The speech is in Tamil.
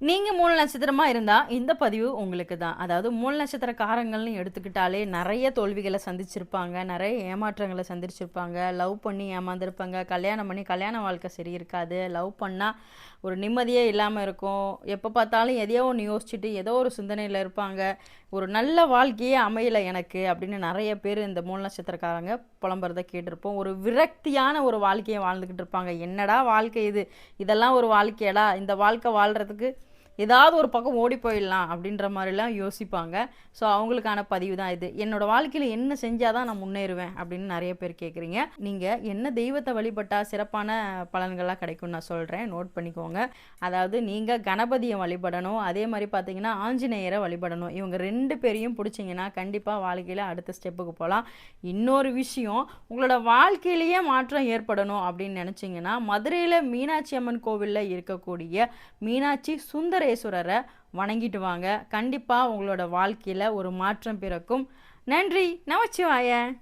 நீங்க 3 நட்சத்திரமா இருந்தா, இந்த பதிவு உங்களுக்கு தான். அதாவது 3 நட்சத்திரக்காரங்கள்னு எடுத்துக்கிட்டாலே நெறைய தோல்விகள சந்திச்சிருப்பாங்க. நெறைய ஏமாற்றங்கள சந்திச்சிருப்பாங்க. லவ் பண்ணி ஏமாந்துருப்பாங்க. கல்யாணம் பண்ணி கல்யாண வாழ்க்கை சரி இருக்காது. லவ் பண்ணா ஒரு நிம்மதியே இல்லாம இருக்கும். எப்ப பார்த்தாலும் எதையோ ஒண்ணு யோசிச்சுட்டு, ஏதோ ஒரு சிந்தனையில இருப்பாங்க. ஒரு நல்ல வாழ்க்கையே அமையல எனக்கு அப்படின்னு நெறைய பேர் இந்த 3 நட்சத்திரக்காரங்க புலம்புறத கேட்டிருப்போம். ஒரு விரக்தியான ஒரு வாழ்க்கைய வாழ்ந்துகிட்டு இருப்பாங்க. என்னடா வாழ்க்கை இது? இதெல்லாம் ஒரு வாழ்க்கையாடா? இந்த வாழ்க்கை வாழ்றதுக்கு ஏதாவது ஒரு பக்கம் ஓடி போயிடலாம் அப்படின்ற மாதிரிலாம் யோசிப்பாங்க. ஸோ அவங்களுக்கான பதிவு தான் இது. என்னோட வாழ்க்கையில் என்ன செஞ்சால் தான் நான் முன்னேறுவேன் அப்படின்னு நிறைய பேர் கேட்குறீங்க. நீங்கள் என்ன தெய்வத்தை வழிபட்டால் சிறப்பான பலன்கள்லாம் கிடைக்கும்னு நான் சொல்கிறேன், நோட் பண்ணிக்கோங்க. அதாவது நீங்கள் கணபதியை வழிபடணும், அதே மாதிரி பார்த்தீங்கன்னா ஆஞ்சநேயரை வழிபடணும். இவங்க 2 பேரையும் பிடிச்சிங்கன்னா கண்டிப்பாக வாழ்க்கையில் அடுத்த ஸ்டெப்புக்கு போகலாம். இன்னொரு விஷயம், உங்களோட வாழ்க்கையிலேயே மாற்றம் ஏற்படணும் அப்படின்னு நினச்சிங்கன்னா மதுரையில் மீனாட்சி அம்மன் கோவிலில் இருக்கக்கூடிய மீனாட்சி சுந்தரேஸ்வரரை வணங்கிட்டு வாங்க. கண்டிப்பாக உங்களோட வாழ்க்கையில் ஒரு மாற்றம் பிறக்கும். நன்றி. நமச்சிவாய.